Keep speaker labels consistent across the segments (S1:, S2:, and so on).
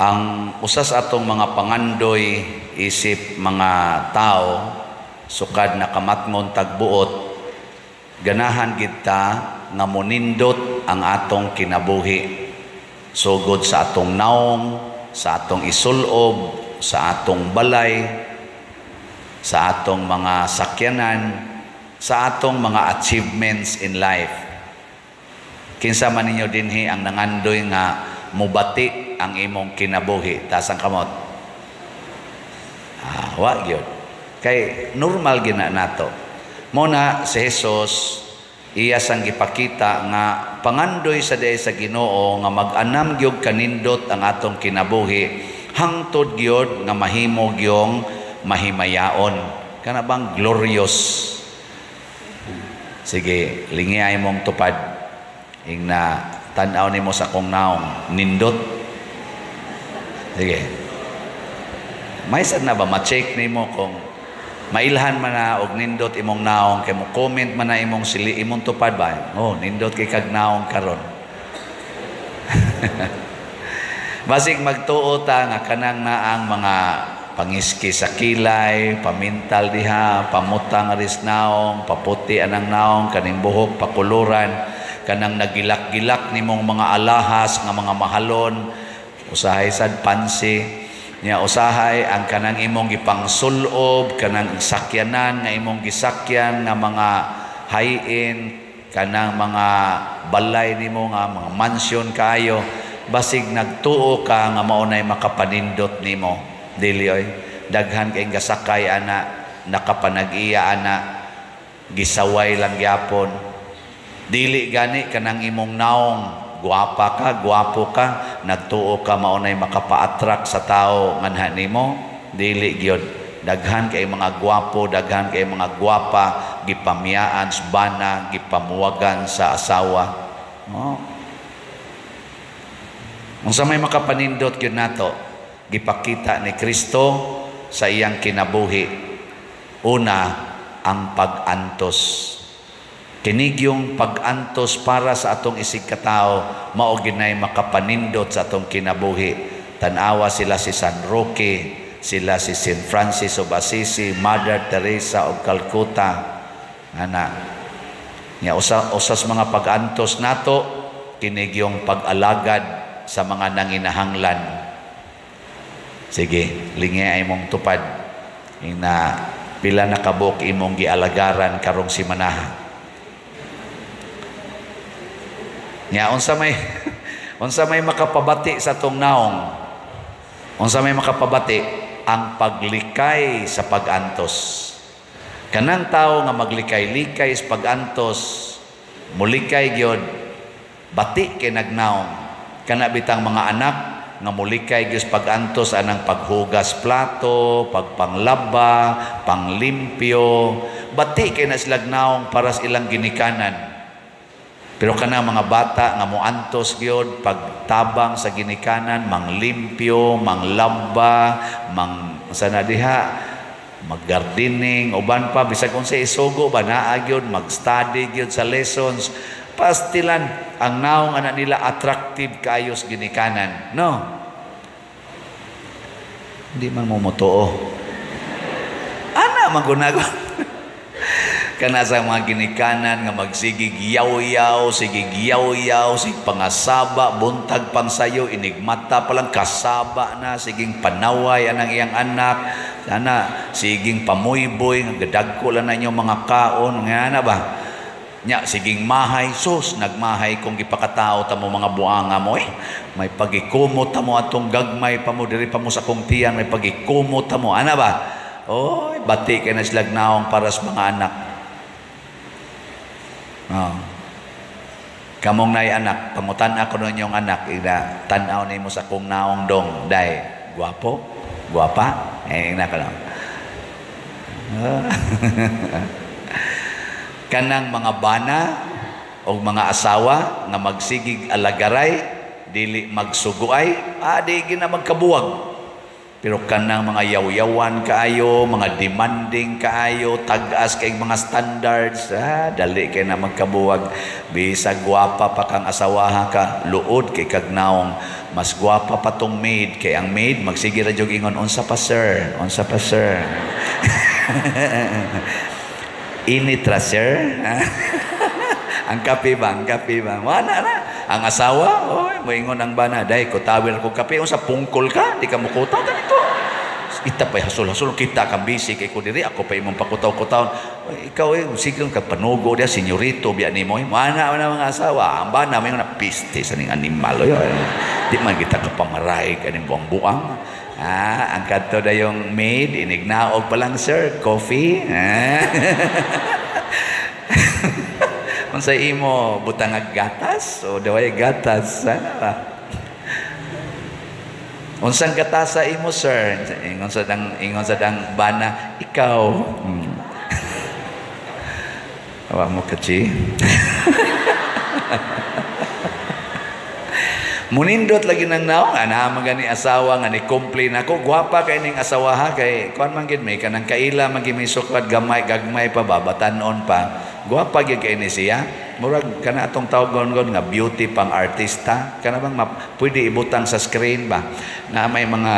S1: Ang usas atong mga pangandoy isip mga tao sukad na kamatngon tagbuot, ganahan kita nga munindot ang atong kinabuhi sugod sa atong naong, sa atong isulob, sa atong balay, sa atong mga sakyanan, sa atong mga achievements in life. Kinsa man ninyo dinhi ang nangandoy nga mubati ang imong kinabuhi, taas ang kamot. Wa gyud. Kay normal gina nato. Muna si Jesus iya sang gipakita nga pangandoy sa diay sa Ginoo nga mag-anam gyud kanindot ang atong kinabuhi hangtod gyud nga mahimo gyung mahimayaon. Kana bang glorious. Sige, lingi ay mong tupad. Ingna tan-aw nimo sa kong naong nindot. Sige. May sad na ba ma-check nimo kung mailhan man na og nindot imong naong kay mo comment man na imong sili imong tupad ba? Oh, nindot kay kag naong karon. Basig magtuo ta nga kanang naang mga pangiski sa kilay, pamintal diha, pamutang aris naong, paputi anang naong, kaning buhok pakuluran, kanang nagilak-gilak nimong mga alahas nga mga mahalon, usahay sad pansi, nya usahay ang kanang imong gipangsulob, kanang sakyanan nga imong gisakyan nga mga high-end, kanang mga balay nimo nga mga mansion kayo, basig nagtuo ka nga maunay makapanindot nimo. Dili oy, daghan kay gasakay ana, nakapanag-iya ana, gisaway lang gyapon. Dili gani kanang imong naong guwapa ka, guwapo ka, nagtuo ka maunay makapa-attract sa tao nganha nimo. Dili gyud. Daghan kay mga guwapo, daghan kay mga guwapa, gipamiyaan sa bana, gipamuwagan sa asawa. Oh. Unsa may makapanindot gyud nato? Gipakita ni Kristo sa iyang kinabuhi. Una, ang pag-antos. Kinig yung pag-antos para sa atong isig katao, mao ginay makapanindot sa atong kinabuhi. Tanawa sila si San Roque, sila si Saint Francis of Assisi, Mother Teresa of Calcutta. Ana, nya usas mga pag-antos nato, kinig yung pag-alagad sa mga nanginahanglan. Sige, lingi ay mong tupad. Ina pila na kabuk imong gialagaran karong simanaha. Nya unsa may makapabati sa tong naong? Unsa may makapabati? Ang paglikay sa pag-antos. Kanang tao nga maglikay-likay sa pag-antos, mulikay gyud, bati kay nagnaong. Kana bitang mga anak nga mulikay gyud pag-antos anang paghugas plato, pagpanglaba, panglimpyo, bati kay na sila naong para sa ilang ginikanan. Pero kanang mga bata nga muantos gyud pagtabang sa ginikanan, manglimpyo, manglaba, sana diha, maggardening, uban pa bisag unsa isugo ba naa gyud mag-study gyud sa lessons. Pastilan ang naong anak nila attractive kaayos ginikanan, no? Hindi man mo motoo. Ana magunagon. Kana sa mga ginikanan nga magsigig yaw-yaw, sigig yaw-yaw, sig pangasaba, buntag pang sayo, inigmata pa lang kasaba na, siging panaway anang iyang anak, sana siging pamuyboy, nga gadagko lang na inyong mga kaon, nga na ba? Nya siging mahay, sus nagmahay kung gipakatao ta mo mga buanga mo may pagikumot ta mo atong gagmay pa mo diri pa mo sa kong tiyan, may pagikumot ta mo ana ba? Oy, bati kay na sila naong para sa mga anak. Oh. Kamong nay anak, pamutan ako nun yung anak, ina tan-aw nimo sa kong naong dong, day guwapo, guwapa, ina ka lang. Kanang mga bana o mga asawa nga magsigig alagaray, dili magsuguay, di gina magkabuwag. Pero kanang mga yaw-yawan kaayo, mga demanding kaayo, tag-as kay mga standards, dali kay na magkabuwag. Bisag guwapa pa kang asawaha ka, luod kay kag naong mas gwapa pa tong maid kay ang maid magsige ra jog ingon unsa pa sir, unsa pa sir. Init ra sir. Ang kape ba, wala na. Ang asawa, oy, moingon ang bana, day ko tawir ko kape, unsa pungkol ka, di ka mukutaw ganito. Ita pa'y hasol-hasol, kita kang busy kay ko diri, ako pa imong pakutaw-kutaw. Ikaw sige ka panugo dia, senyorito, biya ni mo. Mana mga asawa, ang bana, may nga piste sa ning animal. Di man kita kapamaray kaning buang-buang. Ang kanto na yung maid, inignaog pa lang, sir, coffee. Unsa imo butang gatas o daway gatas sana ba? Unsang gatas sa imo sir? Ingon sa dang bana ikaw. Awa mo kachi. Munindot lagi nang naong ana magani asawa nga ni complain ako gwapa kay ning asawa ha kay kuan man gid may kanang kaila man gid may sukat gagmay pa babatanon pa. Gwapa gyud kay ni siya. Murag kana atong tawgon nga beauty pang artista. Kana bang pwede ibutang sa screen ba? Na may mga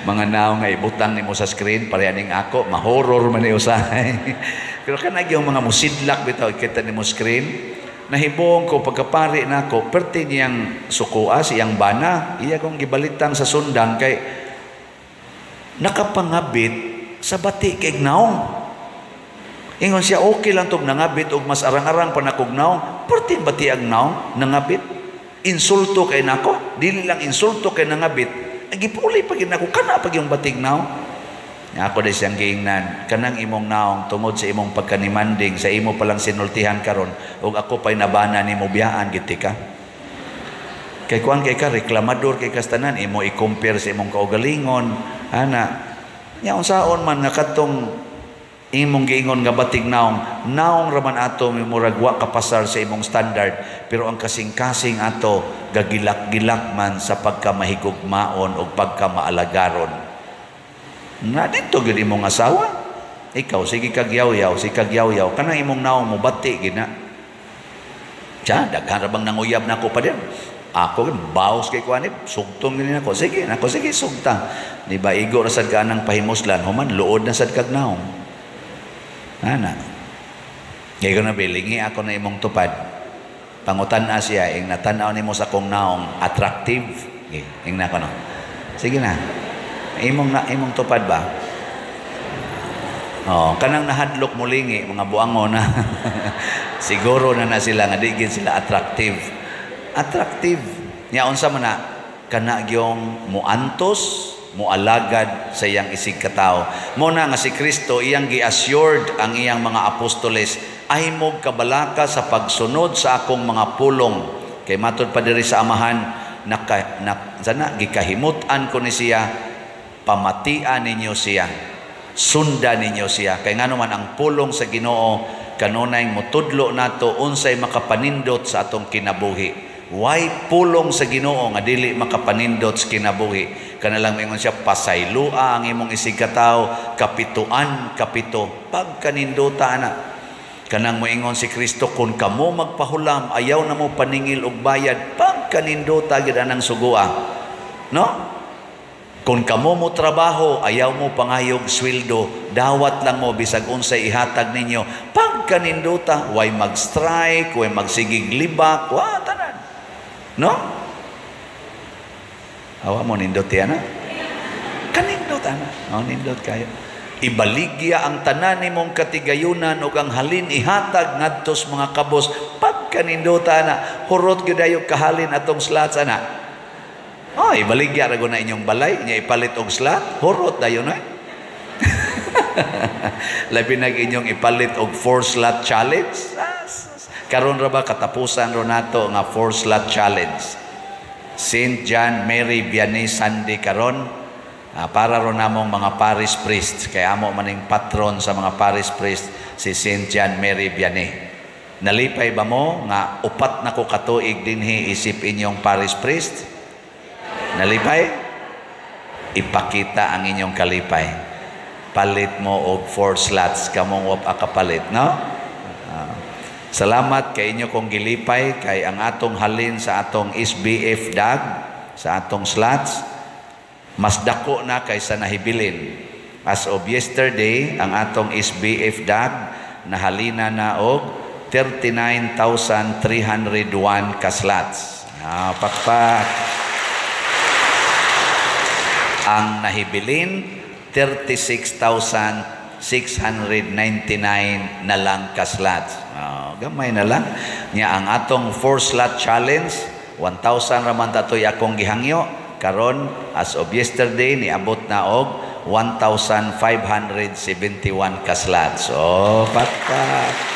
S1: mga naong nga ibutang nimo sa screen pareha ning ako, ma-horror man ni usahay. Pero kana gyud mga musidlak bitaw kita nimo screen. Nahibong ko pagkapari nako, perti niyang sukua siyang bana. Iya kong gibalitang sa sundan kay nakapangabit sa bati kay naong. Ingon siya, okay lang itong nangabit o mas arang-arang pa nakugnaw. Pertin ba tiyang naw, nangabit? Insulto kay nako. Dili lang insulto kay nangabit. Agipuli pag nako, kana pag yung batig naw. Ako din siyang giingnan, kanang imong naong tungod sa imong pagkanimanding, sa imo palang sinultihan karon o ako pa'y nabana ni mo biyaan, giti ka. Kay kuan kay ka, reklamador kay kastanan, imo i-compare sa imong kaugalingon. Ana, yaon saon man nakatong imong giingon nga batig naong raman ato muragwa kapasar sa imong standard, pero ang kasing-kasing ato gagilak-gilak man sa pagkamahigugmaon o pagkamaalagaron. Na dito gid imong asawa, ikaw sige kag yaw-yaw, kanang imong naong mo bati gina. Tiya, daghan ra bang nanguyab nako pa din. Ako baos kay kuanip, sugtong gini nako. Sige, sugta. Di ba igo ra sad ka nang pahimuslan, human luod na sad kag naong. Ana. Ngay ko na bilingi ako na imong tupad. Pangutan-a siya, ing natanaw nimo sa kong naong attractive. Ing na ko no. Sige na. Imong tupad ba? Oh, kanang nahadlok mulingi mga buango na. Siguro na sila nga digin sila attractive. Attractive. Nya unsa man na kana gyong muantos, mualagad sa iyang isig katao. Mo na nga si Kristo iyang gi-assured ang iyang mga apostoles ay mo kabalaka sa pagsunod sa akong mga pulong. Kay matud pa diri sa amahan sana gikahimutan ko ni siya, pamatian ninyo siya, sundan ninyo siya. Kay ngano man ang pulong sa Ginoo kanunay mutudlo nato unsay makapanindot sa atong kinabuhi. Why pulong sa Ginoo nga dili makapanindot sa kinabuhi? Kanalang mingon siya, pasaylua ang imong isig katao, kapito pagkanindota na. Kanang moingon si Kristo, kung kamo magpahulam ayaw na mo paningil og bayad, pagkanindota gid anang sugua. No? Kung kamo mo trabaho, ayaw mo pangayog sweldo, dawat lang mo bisag unsay ihatag ninyo. Pagkaninduta, way mag-strike, way magsigig libak, tanan. No? Awa mo nindot yan, ha? Kanindot, ana. Nindot kayo. Ibaligya ang tanan nimong katigayunan o ang halin ihatag ngadtos mga kabos. Pagkaninduta, ana. Hurot gyud kahalin atong slots, ana. Ibaligya ra na inyong balay, nya ipalit og slot, hurot dayon ay. Labi nag inyong ipalit og 4-slot challenge. Karon ra ba katapusan ro nato nga 4-slot challenge. St. John Mary Vianney Sunday karon para ro namong mga parish priest, kay amo maning patron sa mga parish priest si St. John Mary Vianney. Nalipay ba mo nga upat na ko katuig dinhi isip inyong parish priest? Nalipay? Ipakita ang inyong kalipay. Palit mo og 4 slots kamong wap akapalit, no? Salamat kay inyo kong gilipay kay ang atong halin sa atong SBF dag sa atong slots, mas dako na kaysa nahibilin. As of yesterday, ang atong SBF DAG nahalina na og 39,301 ka slots. Pakpak. Ang nahibilin, 36,699 na lang ka slots. Gamay na lang. Nya ang atong 4-slot challenge, 1,000 raman tatoy akong gihangyo. Karon, as of yesterday, niabot na og 1,571 ka slots. Pakpak.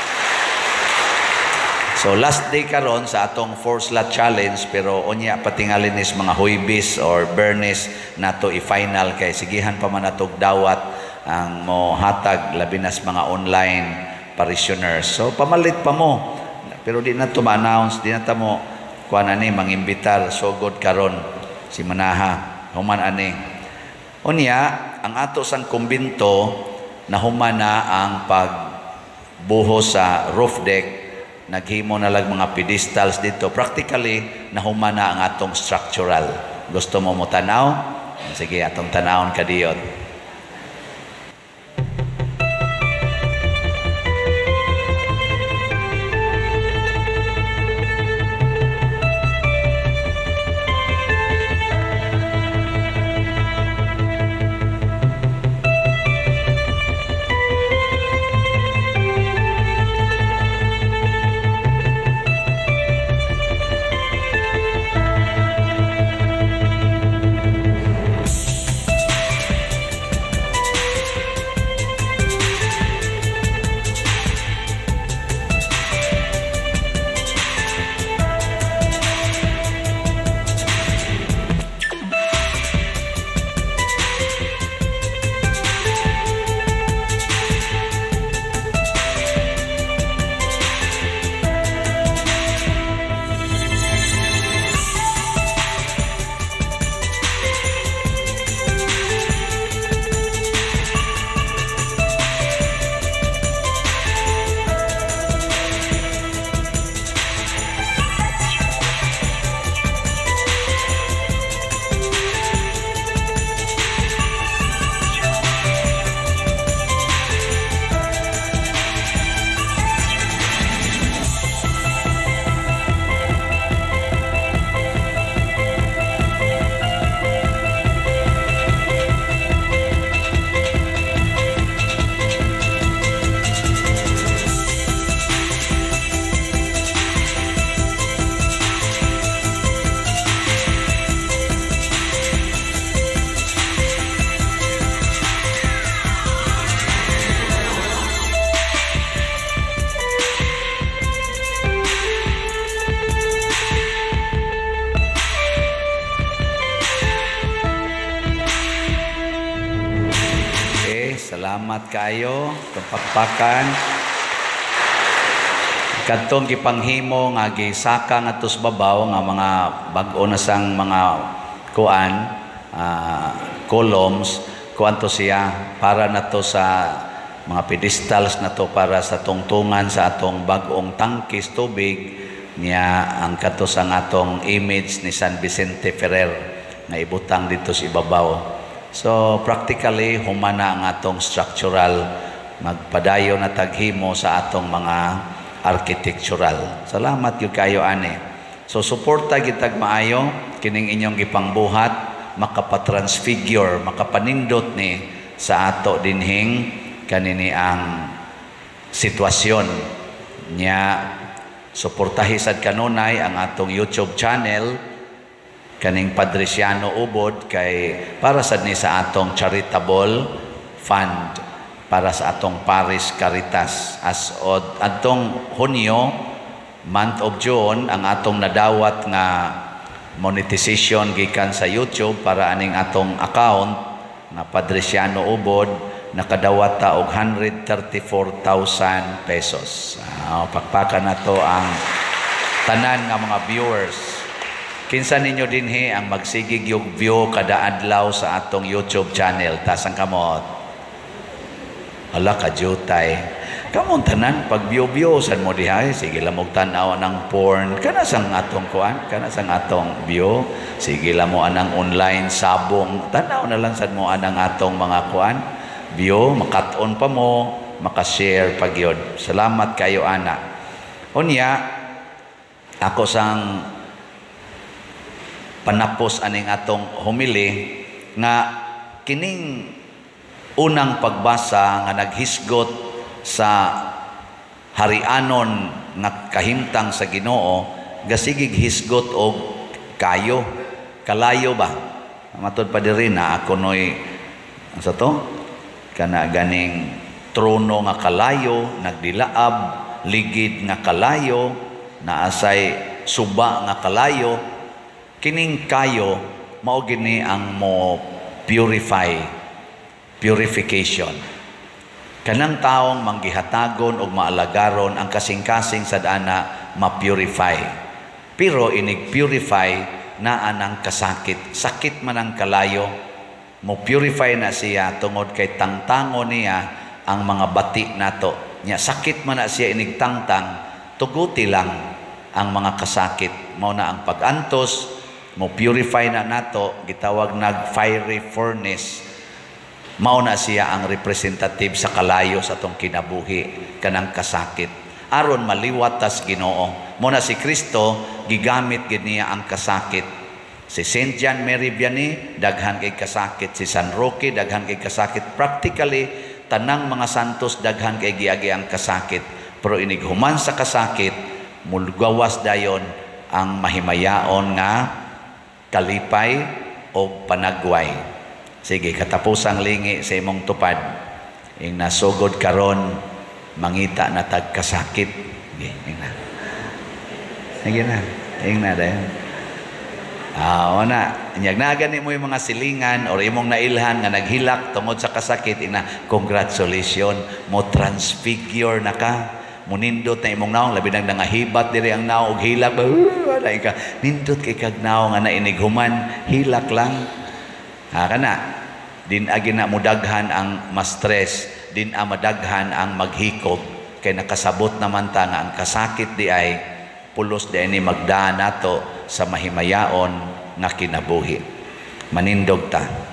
S1: So last day karon sa atong 4-slot challenge, pero onya patingalin is mga Huibis or Bernes nato i-final kay sigihan pa man natog dawat ang mo hatag labi nas mga online parishioners. So pamalit pa mo. Pero di na to ma-announce, di na ta mo kuan ani mangimbitar sugod karon si Manaha human ani. Unya ang ato sang kumbinto nahuman na ang pagbuhos sa roof deck. Naghimo na lang mga pedestals dito. Practically, nahuman na ang atong structural. Gusto mo tanaw? Sige, atong tanawon kadiyot. Salamat kayo, pakpakan. Kadtong gipanghimo nga gisaka nga tus babaw nga mga bag-o na sang mga kuan, columns, kuan to siya para na to sa mga pedestals na to para sa tungtungan sa atong bag-ong tangkis tubig niya ang katos ang atong image ni San Vicente Ferrer nga ibutang dito sa ibabaw. So practically humana ang atong structural magpadayo na taghimo sa atong mga architectural. Salamat gyud kayo ani. So suporta gitag maayo kining inyong gipangbuhat makapatransfigure, makapanindot ni sa ato dinhing kanini ang sitwasyon niya. Suportahi sad kanunay ang atong YouTube channel kaning Padresiano Ubod kay para sad ni sa atong charitable fund para sa atong Paris Caritas. As od adtong Hunyo, month of June, ang atong nadawat nga monetization gikan sa YouTube para aning atong account na Padresiano Ubod nakadawat ta og 134,000 pesos. Pakpakan na to ang tanan nga mga viewers. Kinsa ninyo dinhi ang magsigig yung view kada adlaw sa atong YouTube channel? Tasang kamot. Hala ka jutay. Kamon tanan pag biyo-biyo san mo dihay, sige lang mo tanaw ng porn, kana sang atong kuan, kana sang atong biyo, sige lang mo anang online sabong, tanaw na lang sad mo anang atong mga kuan, biyo, makat-on pa mo, makashare pag yun. Salamat kayo ana. Unya, ako sang panapos aning atong humili nga kining unang pagbasa nga naghisgot sa harianon nga kahimtang sa Ginoo gasigig hisgot og kayo kalayo ba matod pa diri na ako noy sa to kana ganing trono nga kalayo nagdilaab ligid nga kalayo naasay suba nga kalayo kining kayo mao gini ang mo purification. Kanang taong manggihatagon o maalagaron ang kasing-kasing sa dana ma-purify. Pero inig-purify na anang kasakit. Sakit man ang kalayo, mo purify na siya tungod kay tangtango niya ang mga bati nato. Nya sakit man na siya inigtangtang, tuguti lang ang mga kasakit. Mao na ang pag-antos, mo purify na nato, gitawag nag fiery furnace. Mao na siya ang representative sa kalayo sa atong kinabuhi kanang kasakit aron maliwat tas Ginoo. Mo na si Kristo gigamit gid niya ang kasakit. Si Saint John Mary Vianney daghan kay kasakit, si San Roque daghan kay kasakit. Practically tanang mga santos daghan kay giagi ang kasakit. Pero inig human sa kasakit mulgawas dayon ang mahimayaon nga kalipay o panagway. Sige, katapusang lingi sa imong tupad. Ing nasugod karon mangita na tagkasakit. Sige, ing na. Sige na. Ing na dayon. O na. Inyag na gani mo yung mga silingan o imong nailhan nga naghilak tungod sa kasakit. Ing na, congratulations. Mo transfigure na ka. Munindot na imong naong. Labi nang nangahibat diri ang naong og hilak. Nindot kay kag naong nga nainighuman. Hilak lang. Kana din agi na mudaghan ang ma-stress, din madaghan ang maghikog kay nakasabot naman ta nga ang kasakit di ay pulos di ni magdaan nato sa mahimayaon nga kinabuhi. Manindog ta.